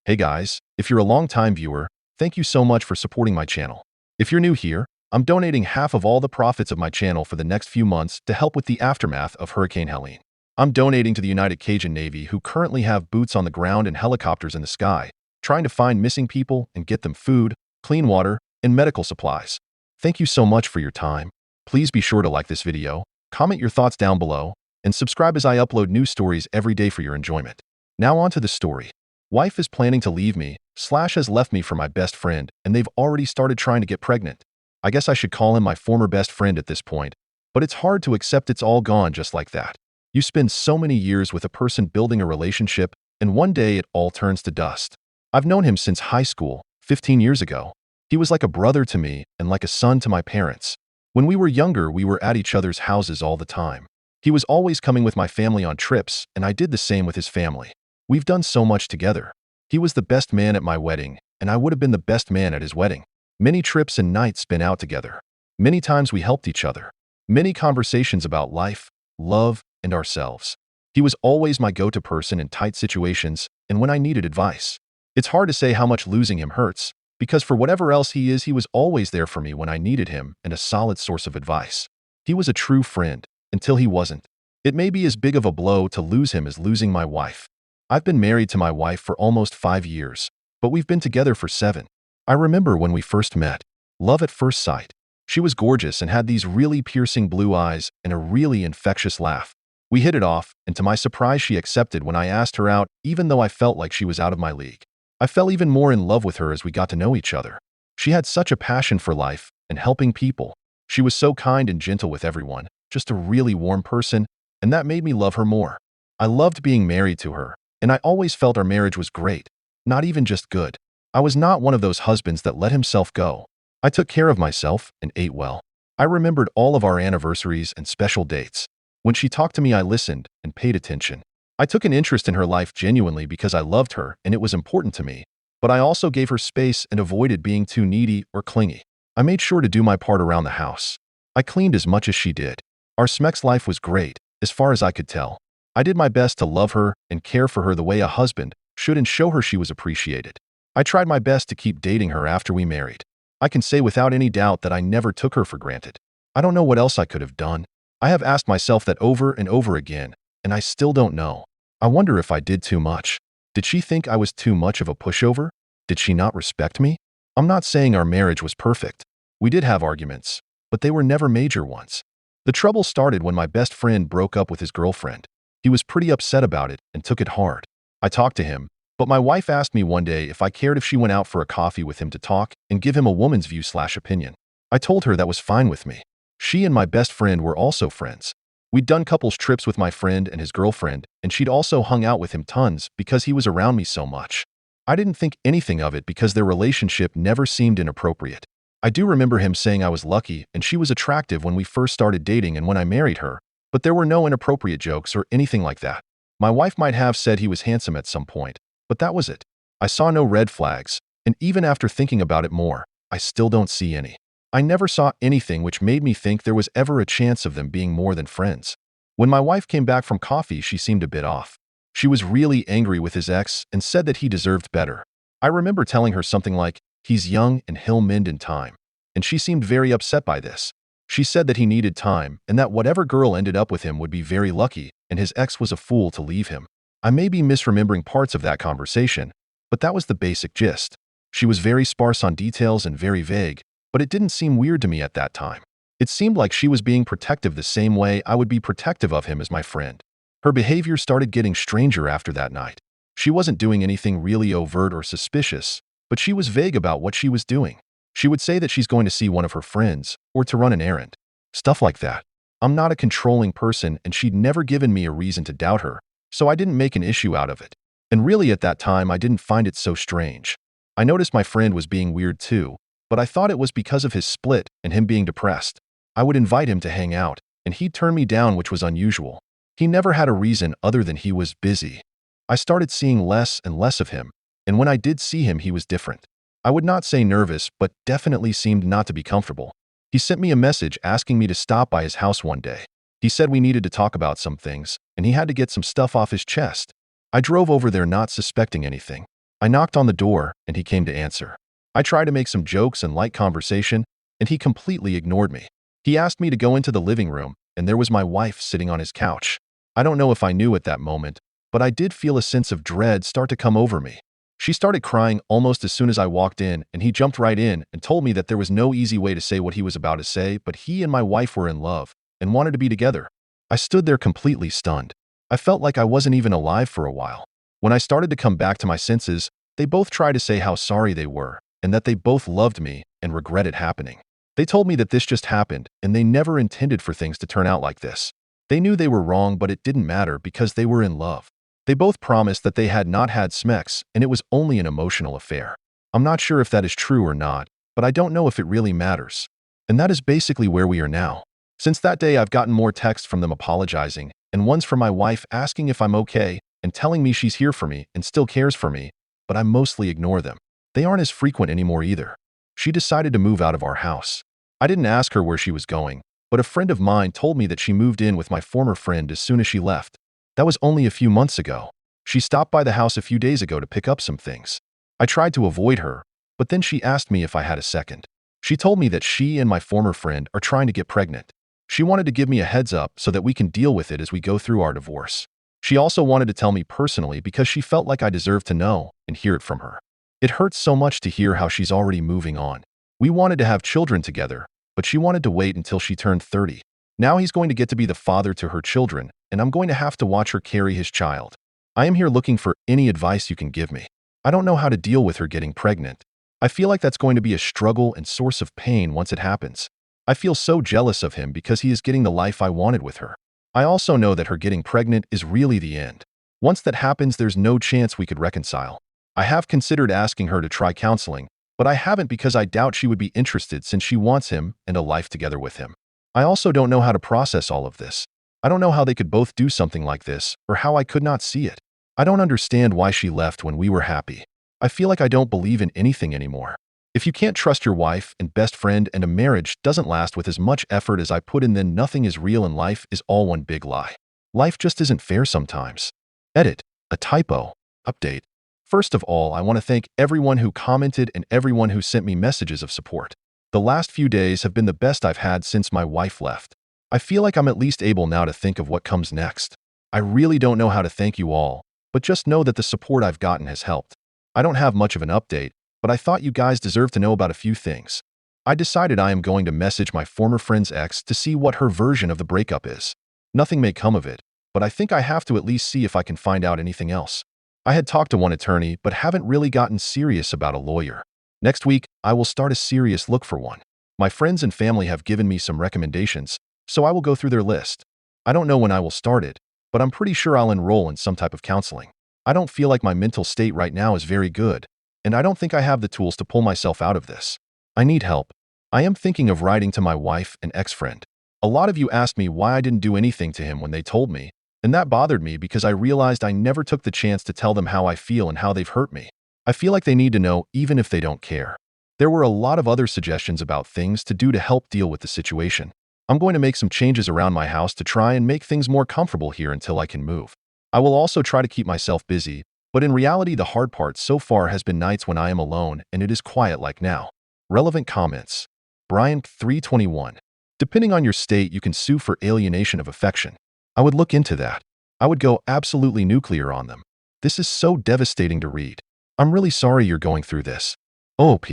Hey guys, if you're a long-time viewer, thank you so much for supporting my channel. If you're new here, I'm donating half of all the profits of my channel for the next few months to help with the aftermath of Hurricane Helene. I'm donating to the United Cajun Navy, who currently have boots on the ground and helicopters in the sky, trying to find missing people and get them food, clean water, and medical supplies. Thank you so much for your time. Please be sure to like this video, comment your thoughts down below, and subscribe as I upload new stories every day for your enjoyment. Now on to the story. Wife is planning to leave me, / has left me for my best friend, and they've already started trying to get pregnant. I guess I should call him my former best friend at this point, but it's hard to accept it's all gone just like that. You spend so many years with a person building a relationship, and one day it all turns to dust. I've known him since high school, 15 years ago. He was like a brother to me and like a son to my parents. When we were younger, we were at each other's houses all the time. He was always coming with my family on trips, and I did the same with his family. We've done so much together. He was the best man at my wedding, and I would have been the best man at his wedding. Many trips and nights spent out together. Many times we helped each other. Many conversations about life, love, and ourselves. He was always my go-to person in tight situations and when I needed advice. It's hard to say how much losing him hurts, because for whatever else he was always there for me when I needed him and a solid source of advice. He was a true friend, until he wasn't. It may be as big of a blow to lose him as losing my wife. I've been married to my wife for almost 5 years, but we've been together for 7. I remember when we first met. Love at first sight. She was gorgeous and had these really piercing blue eyes and a really infectious laugh. We hit it off, and to my surprise she accepted when I asked her out, even though I felt like she was out of my league. I fell even more in love with her as we got to know each other. She had such a passion for life and helping people. She was so kind and gentle with everyone, just a really warm person, and that made me love her more. I loved being married to her, and I always felt our marriage was great, not even just good. I was not one of those husbands that let himself go. I took care of myself and ate well. I remembered all of our anniversaries and special dates. When she talked to me, I listened and paid attention. I took an interest in her life genuinely because I loved her and it was important to me, but I also gave her space and avoided being too needy or clingy. I made sure to do my part around the house. I cleaned as much as she did. Our sex life was great, as far as I could tell. I did my best to love her and care for her the way a husband should and show her she was appreciated. I tried my best to keep dating her after we married. I can say without any doubt that I never took her for granted. I don't know what else I could have done. I have asked myself that over and over again, and I still don't know. I wonder if I did too much. Did she think I was too much of a pushover? Did she not respect me? I'm not saying our marriage was perfect. We did have arguments, but they were never major ones. The trouble started when my best friend broke up with his girlfriend. He was pretty upset about it and took it hard. I talked to him, but my wife asked me one day if I cared if she went out for a coffee with him to talk and give him a woman's view / opinion. I told her that was fine with me. She and my best friend were also friends. We'd done couples trips with my friend and his girlfriend, and she'd also hung out with him tons because he was around me so much. I didn't think anything of it because their relationship never seemed inappropriate. I do remember him saying I was lucky and she was attractive when we first started dating and when I married her, but there were no inappropriate jokes or anything like that. My wife might have said he was handsome at some point, but that was it. I saw no red flags, and even after thinking about it more, I still don't see any. I never saw anything which made me think there was ever a chance of them being more than friends. When my wife came back from coffee, she seemed a bit off. She was really angry with his ex and said that he deserved better. I remember telling her something like, "He's young and he'll mend in time," and she seemed very upset by this. She said that he needed time and that whatever girl ended up with him would be very lucky and his ex was a fool to leave him. I may be misremembering parts of that conversation, but that was the basic gist. She was very sparse on details and very vague, but it didn't seem weird to me at that time. It seemed like she was being protective the same way I would be protective of him as my friend. Her behavior started getting stranger after that night. She wasn't doing anything really overt or suspicious, but she was vague about what she was doing. She would say that she's going to see one of her friends or to run an errand. Stuff like that. I'm not a controlling person and she'd never given me a reason to doubt her, so I didn't make an issue out of it. And really at that time I didn't find it so strange. I noticed my friend was being weird too, but I thought it was because of his split and him being depressed. I would invite him to hang out, and he'd turn me down, which was unusual. He never had a reason other than he was busy. I started seeing less and less of him, and when I did see him he was different. I would not say nervous, but definitely seemed not to be comfortable. He sent me a message asking me to stop by his house one day. He said we needed to talk about some things, and he had to get some stuff off his chest. I drove over there not suspecting anything. I knocked on the door, and he came to answer. I tried to make some jokes and light conversation, and he completely ignored me. He asked me to go into the living room, and there was my wife sitting on his couch. I don't know if I knew at that moment, but I did feel a sense of dread start to come over me. She started crying almost as soon as I walked in, and he jumped right in and told me that there was no easy way to say what he was about to say, but he and my wife were in love and wanted to be together. I stood there completely stunned. I felt like I wasn't even alive for a while. When I started to come back to my senses, they both tried to say how sorry they were and that they both loved me and regretted happening. They told me that this just happened and they never intended for things to turn out like this. They knew they were wrong, but it didn't matter because they were in love. They both promised that they had not had sex and it was only an emotional affair. I'm not sure if that is true or not, but I don't know if it really matters. And that is basically where we are now. Since that day, I've gotten more texts from them apologizing, and one's from my wife asking if I'm okay and telling me she's here for me and still cares for me, but I mostly ignore them. They aren't as frequent anymore either. She decided to move out of our house. I didn't ask her where she was going, but a friend of mine told me that she moved in with my former friend as soon as she left. That was only a few months ago. She stopped by the house a few days ago to pick up some things. I tried to avoid her, but then she asked me if I had a second. She told me that she and my former friend are trying to get pregnant. She wanted to give me a heads up so that we can deal with it as we go through our divorce. She also wanted to tell me personally because she felt like I deserved to know and hear it from her. It hurts so much to hear how she's already moving on. We wanted to have children together, but she wanted to wait until she turned 30. Now he's going to get to be the father to her children, and I'm going to have to watch her carry his child. I am here looking for any advice you can give me. I don't know how to deal with her getting pregnant. I feel like that's going to be a struggle and source of pain once it happens. I feel so jealous of him because he is getting the life I wanted with her. I also know that her getting pregnant is really the end. Once that happens, there's no chance we could reconcile. I have considered asking her to try counseling, but I haven't because I doubt she would be interested since she wants him and a life together with him. I also don't know how to process all of this. I don't know how they could both do something like this or how I could not see it. I don't understand why she left when we were happy. I feel like I don't believe in anything anymore. If you can't trust your wife and best friend and a marriage doesn't last with as much effort as I put in, then nothing is real and life is all one big lie. Life just isn't fair sometimes. Edit. A typo. Update. First of all, I want to thank everyone who commented and everyone who sent me messages of support. The last few days have been the best I've had since my wife left. I feel like I'm at least able now to think of what comes next. I really don't know how to thank you all, but just know that the support I've gotten has helped. I don't have much of an update, but I thought you guys deserve to know about a few things. I decided I am going to message my former friend's ex to see what her version of the breakup is. Nothing may come of it, but I think I have to at least see if I can find out anything else. I had talked to one attorney, but haven't really gotten serious about a lawyer. Next week, I will start a serious look for one. My friends and family have given me some recommendations, so I will go through their list. I don't know when I will start it, but I'm pretty sure I'll enroll in some type of counseling. I don't feel like my mental state right now is very good, and I don't think I have the tools to pull myself out of this. I need help. I am thinking of writing to my wife and ex-friend. A lot of you asked me why I didn't do anything to him when they told me, and that bothered me because I realized I never took the chance to tell them how I feel and how they've hurt me. I feel like they need to know even if they don't care. There were a lot of other suggestions about things to do to help deal with the situation. I'm going to make some changes around my house to try and make things more comfortable here until I can move. I will also try to keep myself busy, but in reality the hard part so far has been nights when I am alone and it is quiet like now. Relevant comments. Brian 321. Depending on your state, you can sue for alienation of affection. I would look into that. I would go absolutely nuclear on them. This is so devastating to read. I'm really sorry you're going through this. OOP.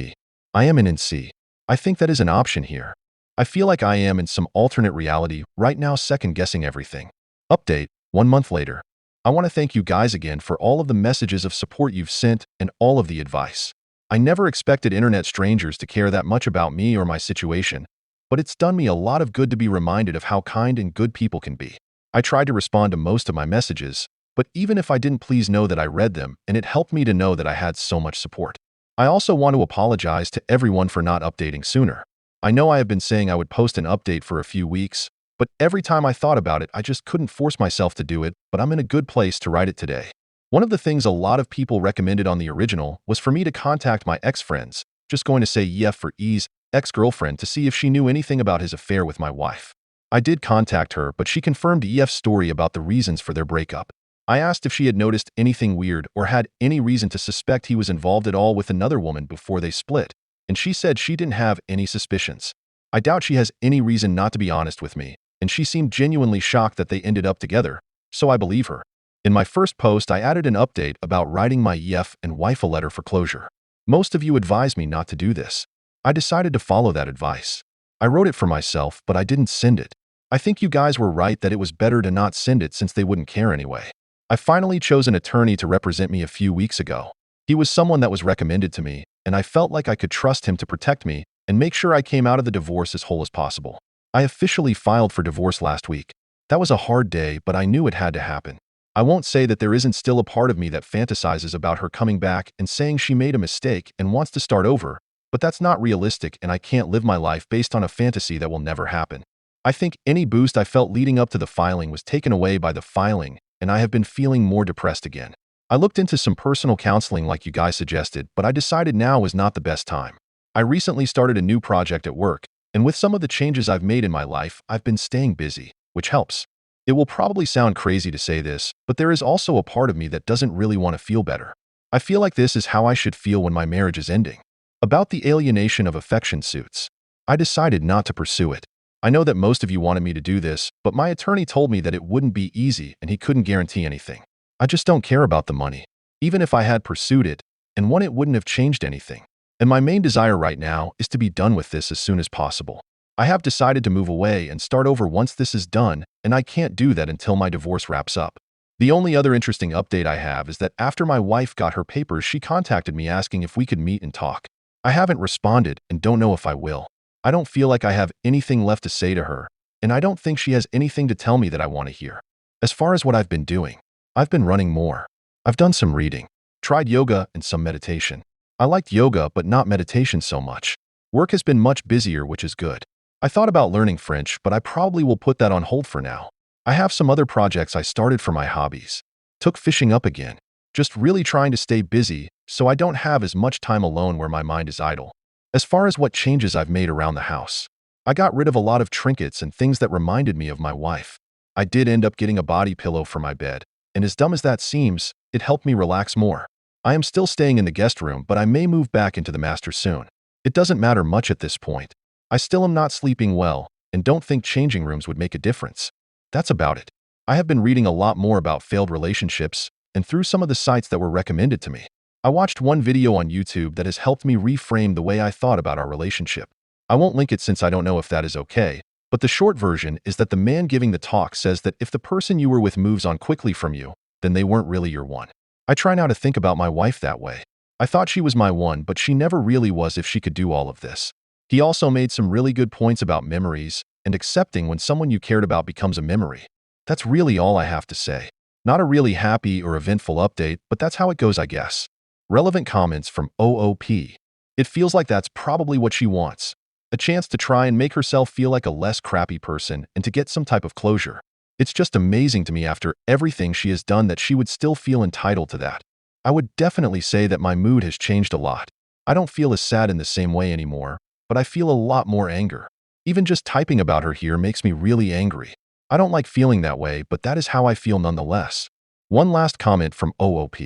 I am in NC. I think that is an option here. I feel like I am in some alternate reality right now, second-guessing everything. Update. 1 month later. I want to thank you guys again for all of the messages of support you've sent and all of the advice. I never expected internet strangers to care that much about me or my situation, but it's done me a lot of good to be reminded of how kind and good people can be. I tried to respond to most of my messages, but even if I didn't, please know that I read them and it helped me to know that I had so much support. I also want to apologize to everyone for not updating sooner. I know I have been saying I would post an update for a few weeks, but every time I thought about it, I just couldn't force myself to do it, but I'm in a good place to write it today. One of the things a lot of people recommended on the original was for me to contact my ex-friends, just going to say EF for ease, ex-girlfriend, to see if she knew anything about his affair with my wife. I did contact her, but she confirmed EF's story about the reasons for their breakup. I asked if she had noticed anything weird or had any reason to suspect he was involved at all with another woman before they split, and she said she didn't have any suspicions. I doubt she has any reason not to be honest with me, and she seemed genuinely shocked that they ended up together, so I believe her. In my first post, I added an update about writing my EF and wife a letter for closure. Most of you advised me not to do this. I decided to follow that advice. I wrote it for myself, but I didn't send it. I think you guys were right that it was better to not send it since they wouldn't care anyway. I finally chose an attorney to represent me a few weeks ago. He was someone that was recommended to me, and I felt like I could trust him to protect me and make sure I came out of the divorce as whole as possible. I officially filed for divorce last week. That was a hard day, but I knew it had to happen. I won't say that there isn't still a part of me that fantasizes about her coming back and saying she made a mistake and wants to start over, but that's not realistic and I can't live my life based on a fantasy that will never happen. I think any boost I felt leading up to the filing was taken away by the filing, and I have been feeling more depressed again. I looked into some personal counseling like you guys suggested, but I decided now was not the best time. I recently started a new project at work, and with some of the changes I've made in my life, I've been staying busy, which helps. It will probably sound crazy to say this, but there is also a part of me that doesn't really want to feel better. I feel like this is how I should feel when my marriage is ending. About the alienation of affection suits. I decided not to pursue it. I know that most of you wanted me to do this, but my attorney told me that it wouldn't be easy and he couldn't guarantee anything. I just don't care about the money. Even if I had pursued it and won, it wouldn't have changed anything. And my main desire right now is to be done with this as soon as possible. I have decided to move away and start over once this is done, and I can't do that until my divorce wraps up. The only other interesting update I have is that after my wife got her papers, she contacted me asking if we could meet and talk. I haven't responded and don't know if I will. I don't feel like I have anything left to say to her, and I don't think she has anything to tell me that I want to hear. As far as what I've been doing, I've been running more. I've done some reading, tried yoga and some meditation. I liked yoga but not meditation so much. Work has been much busier, which is good. I thought about learning French, but I probably will put that on hold for now. I have some other projects I started for my hobbies. Took fishing up again. Just really trying to stay busy so I don't have as much time alone where my mind is idle. As far as what changes I've made around the house, I got rid of a lot of trinkets and things that reminded me of my wife. I did end up getting a body pillow for my bed, and as dumb as that seems, it helped me relax more. I am still staying in the guest room, but I may move back into the master soon. It doesn't matter much at this point. I still am not sleeping well and don't think changing rooms would make a difference. That's about it. I have been reading a lot more about failed relationships and through some of the sites that were recommended to me. I watched one video on YouTube that has helped me reframe the way I thought about our relationship. I won't link it since I don't know if that is okay, but the short version is that the man giving the talk says that if the person you were with moves on quickly from you, then they weren't really your one. I try now to think about my wife that way. I thought she was my one, but she never really was if she could do all of this. He also made some really good points about memories and accepting when someone you cared about becomes a memory. That's really all I have to say. Not a really happy or eventful update, but that's how it goes, I guess. Relevant comments from OOP. It feels like that's probably what she wants. A chance to try and make herself feel like a less crappy person and to get some type of closure. It's just amazing to me after everything she has done that she would still feel entitled to that. I would definitely say that my mood has changed a lot. I don't feel as sad in the same way anymore, but I feel a lot more anger. Even just typing about her here makes me really angry. I don't like feeling that way, but that is how I feel nonetheless. One last comment from OOP.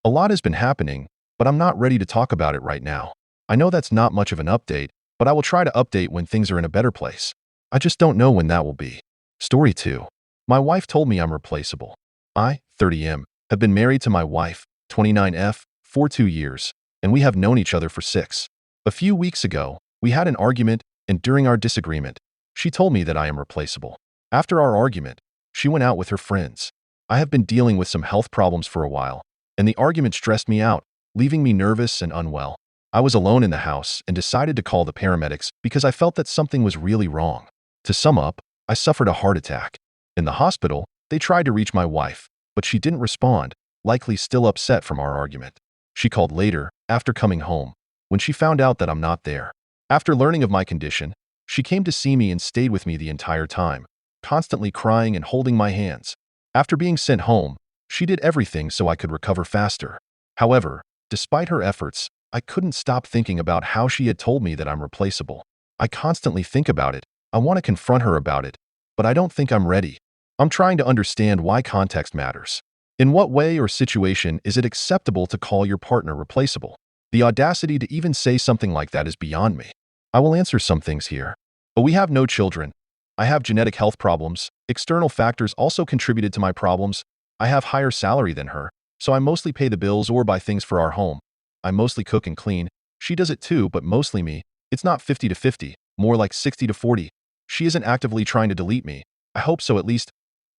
A lot has been happening, but I'm not ready to talk about it right now. I know that's not much of an update, but I will try to update when things are in a better place. I just don't know when that will be. Story 2. My wife told me I'm replaceable. I, 30M, have been married to my wife, 29F, for 2 years, and we have known each other for 6. A few weeks ago, we had an argument, and during our disagreement, she told me that I am replaceable. After our argument, she went out with her friends. I have been dealing with some health problems for a while, and the argument stressed me out, leaving me nervous and unwell. I was alone in the house and decided to call the paramedics because I felt that something was really wrong. To sum up, I suffered a heart attack. In the hospital, they tried to reach my wife, but she didn't respond, likely still upset from our argument. She called later, after coming home, when she found out that I'm not there. After learning of my condition, she came to see me and stayed with me the entire time, constantly crying and holding my hands. After being sent home, she did everything so I could recover faster. However, despite her efforts, I couldn't stop thinking about how she had told me that I'm replaceable. I constantly think about it. I want to confront her about it, but I don't think I'm ready. I'm trying to understand why context matters. In what way or situation is it acceptable to call your partner replaceable? The audacity to even say something like that is beyond me. I will answer some things here. But we have no children. I have genetic health problems. External factors also contributed to my problems. I have higher salary than her, so I mostly pay the bills or buy things for our home. I mostly cook and clean. She does it too, but mostly me. It's not 50 to 50, more like 60 to 40. She isn't actively trying to delete me. I hope so at least.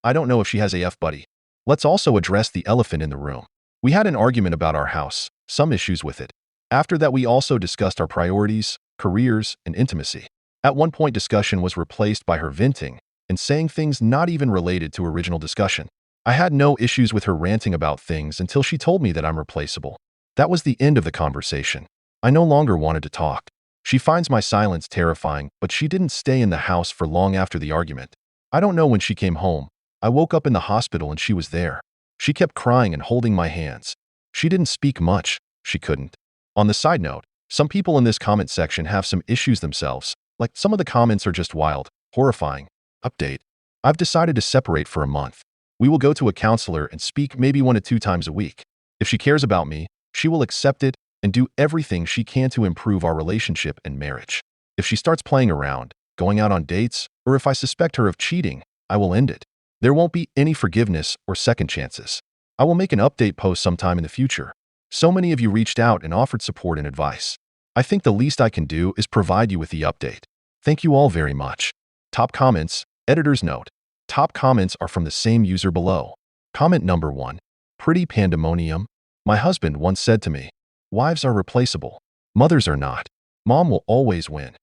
I don't know if she has AF buddy. Let's also address the elephant in the room. We had an argument about our house, some issues with it. After that, we also discussed our priorities, careers, and intimacy. At one point, discussion was replaced by her venting and saying things not even related to original discussion. I had no issues with her ranting about things until she told me that I'm replaceable. That was the end of the conversation. I no longer wanted to talk. She finds my silence terrifying, but she didn't stay in the house for long after the argument. I don't know when she came home. I woke up in the hospital and she was there. She kept crying and holding my hands. She didn't speak much. She couldn't. On the side note, some people in this comment section have some issues themselves. Like, some of the comments are just wild, horrifying. Update. I've decided to separate for a month. We will go to a counselor and speak maybe 1 to 2 times a week. If she cares about me, she will accept it and do everything she can to improve our relationship and marriage. If she starts playing around, going out on dates, or if I suspect her of cheating, I will end it. There won't be any forgiveness or second chances. I will make an update post sometime in the future. So many of you reached out and offered support and advice. I think the least I can do is provide you with the update. Thank you all very much. Top comments, editor's note. Top comments are from the same user below. Comment number 1. Pretty pandemonium. My husband once said to me, wives are replaceable. Mothers are not. Mom will always win.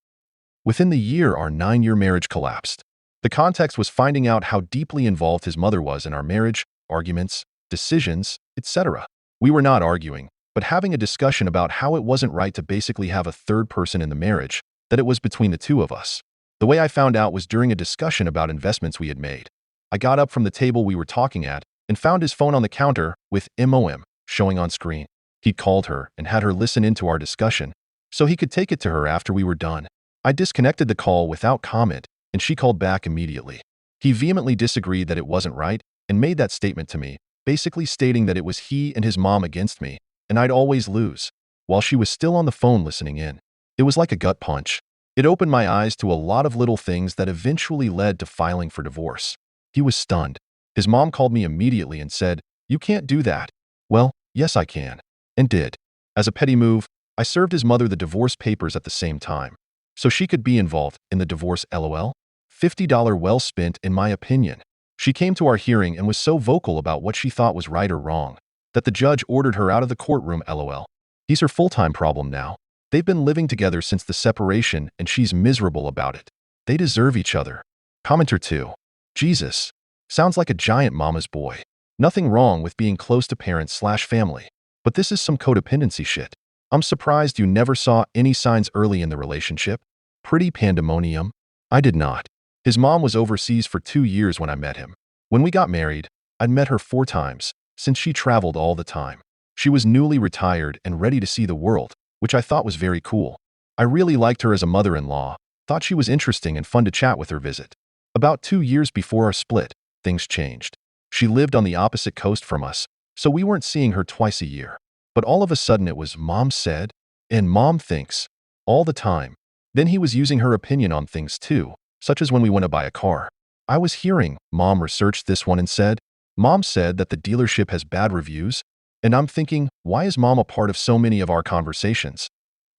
Within the year, our 9-year marriage collapsed. The context was finding out how deeply involved his mother was in our marriage, arguments, decisions, etc. We were not arguing, but having a discussion about how it wasn't right to basically have a third person in the marriage, that it was between the two of us. The way I found out was during a discussion about investments we had made. I got up from the table we were talking at and found his phone on the counter with MOM showing on screen. He'd called her and had her listen into our discussion so he could take it to her after we were done. I disconnected the call without comment, and she called back immediately. He vehemently disagreed that it wasn't right and made that statement to me, basically stating that it was he and his mom against me, and I'd always lose, while she was still on the phone listening in. It was like a gut punch. It opened my eyes to a lot of little things that eventually led to filing for divorce. He was stunned. His mom called me immediately and said, "You can't do that." Well, yes I can. And did. As a petty move, I served his mother the divorce papers at the same time, so she could be involved in the divorce. LOL. $50 well spent in my opinion. She came to our hearing and was so vocal about what she thought was right or wrong that the judge ordered her out of the courtroom. LOL. He's her full-time problem now. They've been living together since the separation and she's miserable about it. They deserve each other. Commenter 2. Jesus. Sounds like a giant mama's boy. Nothing wrong with being close to parents/family, but this is some codependency shit. I'm surprised you never saw any signs early in the relationship. Pretty pandemonium. I did not. His mom was overseas for 2 years when I met him. When we got married, I'd met her 4 times, since she traveled all the time. She was newly retired and ready to see the world, which I thought was very cool. I really liked her as a mother-in-law, thought she was interesting and fun to chat with her visit. About 2 years before our split, things changed. She lived on the opposite coast from us, so we weren't seeing her twice a year. But all of a sudden it was "Mom said," and "Mom thinks," all the time. Then he was using her opinion on things too, such as when we went to buy a car. I was hearing, "Mom researched this one and said," "Mom said that the dealership has bad reviews," and I'm thinking, why is Mom a part of so many of our conversations?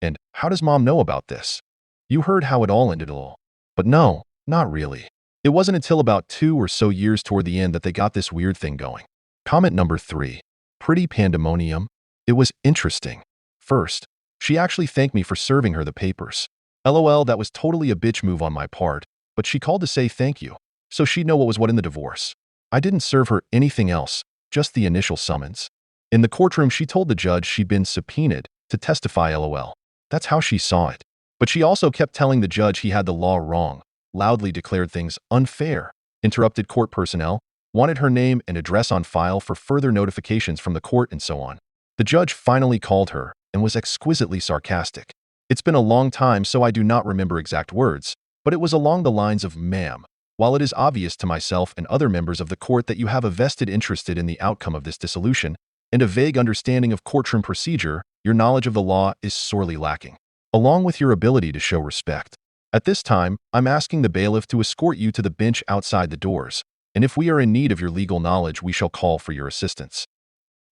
And how does Mom know about this? You heard how it all ended all. But no, not really. It wasn't until about 2 or so years toward the end that they got this weird thing going. Comment number 3. Pretty pandemonium. It was interesting. First, she actually thanked me for serving her the papers. LOL, that was totally a bitch move on my part, but she called to say thank you, so she'd know what was what in the divorce. I didn't serve her anything else, just the initial summons. In the courtroom, she told the judge she'd been subpoenaed to testify. LOL. That's how she saw it. But she also kept telling the judge he had the law wrong, loudly declared things unfair, interrupted court personnel, wanted her name and address on file for further notifications from the court, and so on. The judge finally called her and was exquisitely sarcastic. It's been a long time, so I do not remember exact words, but it was along the lines of, "Ma'am, While it is obvious to myself and other members of the court that you have a vested interest in the outcome of this dissolution and a vague understanding of courtroom procedure, your knowledge of the law is sorely lacking, along with your ability to show respect. At this time, I'm asking the bailiff to escort you to the bench outside the doors, and if we are in need of your legal knowledge, we shall call for your assistance.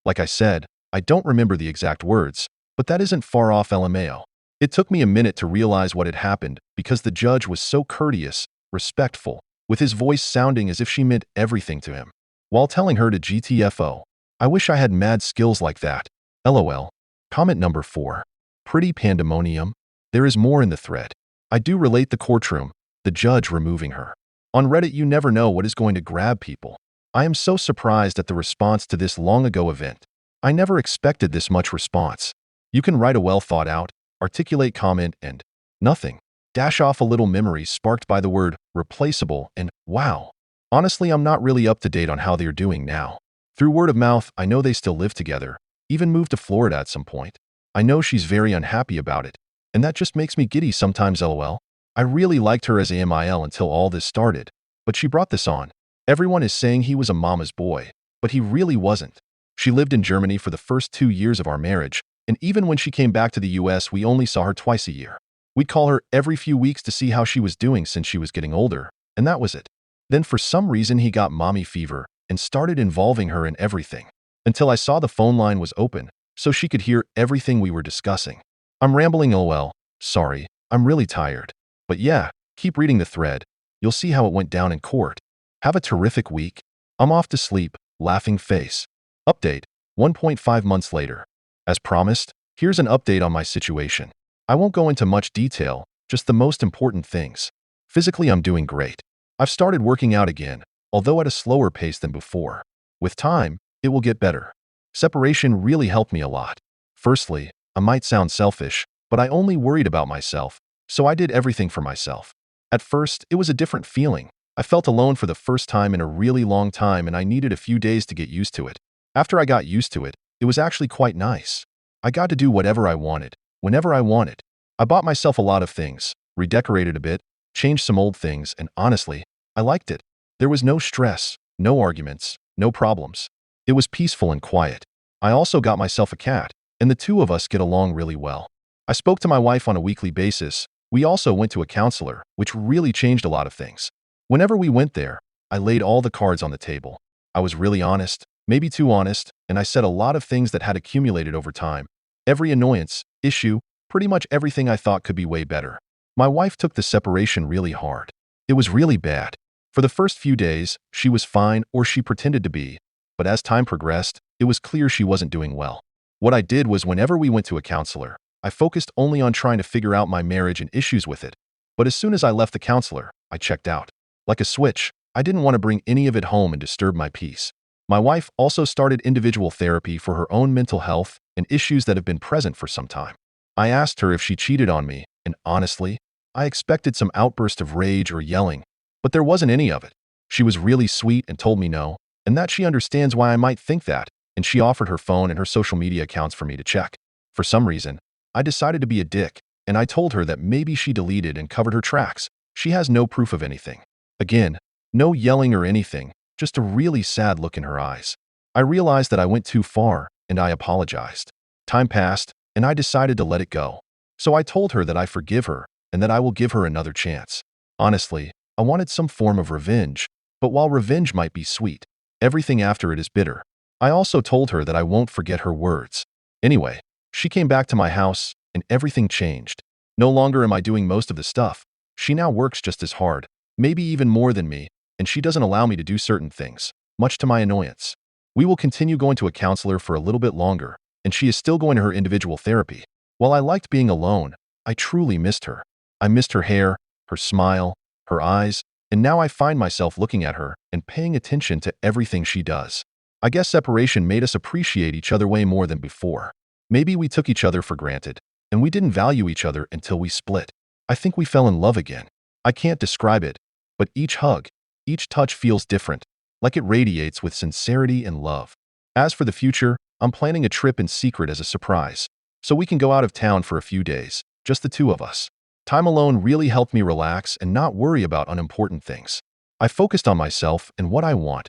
Like I said, I don't remember the exact words, but that isn't far off LMAO. It took me a minute to realize what had happened because the judge was so courteous, respectful, with his voice sounding as if she meant everything to him. While telling her to GTFO, I wish I had mad skills like that. LOL. Comment number 4. Pretty pandemonium. There is more in the thread. I do relate the courtroom, the judge removing her. On Reddit, you never know what is going to grab people. I am so surprised at the response to this long ago event. I never expected this much response. You can write a well thought out, articulate comment and nothing. Dash off a little memory sparked by the word replaceable and wow. Honestly, I'm not really up to date on how they're doing now. Through word of mouth, I know they still live together, even moved to Florida at some point. I know she's very unhappy about it, and that just makes me giddy sometimes. LOL. I really liked her as a MIL until all this started, but she brought this on. Everyone is saying he was a mama's boy, but he really wasn't. She lived in Germany for the first 2 years of our marriage, and even when she came back to the US, we only saw her twice a year. We'd call her every few weeks to see how she was doing since she was getting older, and that was it. Then for some reason he got mommy fever and started involving her in everything, until I saw the phone line was open, so she could hear everything we were discussing. I'm rambling. LOL. Sorry, I'm really tired. But yeah, keep reading the thread. You'll see how it went down in court. Have a terrific week. I'm off to sleep, laughing face. Update, 1.5 months later. As promised, here's an update on my situation. I won't go into much detail, just the most important things. Physically, I'm doing great. I've started working out again, although at a slower pace than before. With time, it will get better. Separation really helped me a lot. Firstly, I might sound selfish, but I only worried about myself, so I did everything for myself. At first, it was a different feeling. I felt alone for the first time in a really long time, and I needed a few days to get used to it. After I got used to it, it was actually quite nice. I got to do whatever I wanted, whenever I wanted. I bought myself a lot of things, redecorated a bit, changed some old things, and honestly, I liked it. There was no stress, no arguments, no problems. It was peaceful and quiet. I also got myself a cat, and the two of us get along really well. I spoke to my wife on a weekly basis. We also went to a counselor, which really changed a lot of things. Whenever we went there, I laid all the cards on the table. I was really honest, maybe too honest, and I said a lot of things that had accumulated over time. Every annoyance, issue, pretty much everything I thought could be way better. My wife took the separation really hard. It was really bad. For the first few days, she was fine, or she pretended to be, but as time progressed, it was clear she wasn't doing well. What I did was whenever we went to a counselor, I focused only on trying to figure out my marriage and issues with it. But as soon as I left the counselor, I checked out. Like a switch, I didn't want to bring any of it home and disturb my peace. My wife also started individual therapy for her own mental health and issues that have been present for some time. I asked her if she cheated on me, and honestly, I expected some outburst of rage or yelling, but there wasn't any of it. She was really sweet and told me no, and that she understands why I might think that, and she offered her phone and her social media accounts for me to check. For some reason, I decided to be a dick, and I told her that maybe she deleted and covered her tracks. She has no proof of anything. Again, no yelling or anything, just a really sad look in her eyes. I realized that I went too far, and I apologized. Time passed, and I decided to let it go. So I told her that I forgive her, and that I will give her another chance. Honestly, I wanted some form of revenge, but while revenge might be sweet, everything after it is bitter. I also told her that I won't forget her words. Anyway, she came back to my house, and everything changed. No longer am I doing most of the stuff. She now works just as hard, maybe even more than me, and she doesn't allow me to do certain things, much to my annoyance. We will continue going to a counselor for a little bit longer, and she is still going to her individual therapy. While I liked being alone, I truly missed her. I missed her hair, her smile, her eyes, and now I find myself looking at her and paying attention to everything she does. I guess separation made us appreciate each other way more than before. Maybe we took each other for granted, and we didn't value each other until we split. I think we fell in love again. I can't describe it, but each hug, each touch feels different, like it radiates with sincerity and love. As for the future, I'm planning a trip in secret as a surprise, so we can go out of town for a few days, just the two of us. Time alone really helped me relax and not worry about unimportant things. I focused on myself and what I want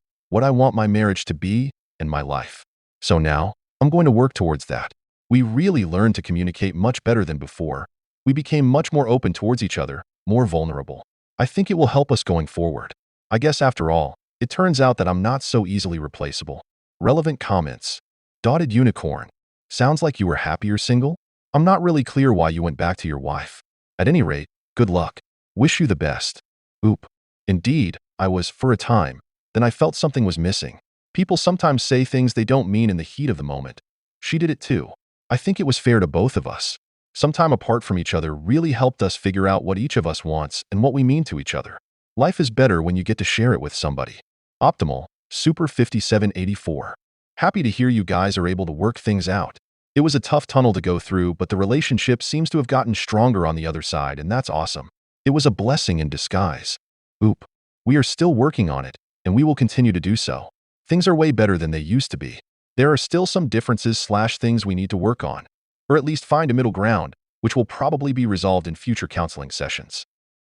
my marriage to be, and my life. So now, I'm going to work towards that. We really learned to communicate much better than before. We became much more open towards each other, more vulnerable. I think it will help us going forward. I guess after all, it turns out that I'm not so easily replaceable. Relevant comments. Dotted unicorn. Sounds like you were happier single? I'm not really clear why you went back to your wife. At any rate, good luck. Wish you the best. Oop. Indeed, I was, for a time. Then I felt something was missing. People sometimes say things they don't mean in the heat of the moment. She did it too. I think it was fair to both of us. Some time apart from each other really helped us figure out what each of us wants and what we mean to each other. Life is better when you get to share it with somebody. Optimal, Super 5784. Happy to hear you guys are able to work things out. It was a tough tunnel to go through, but the relationship seems to have gotten stronger on the other side, and that's awesome. It was a blessing in disguise. Oop. We are still working on it, and we will continue to do so. Things are way better than they used to be. There are still some differences/things we need to work on, or at least find a middle ground, which will probably be resolved in future counseling sessions.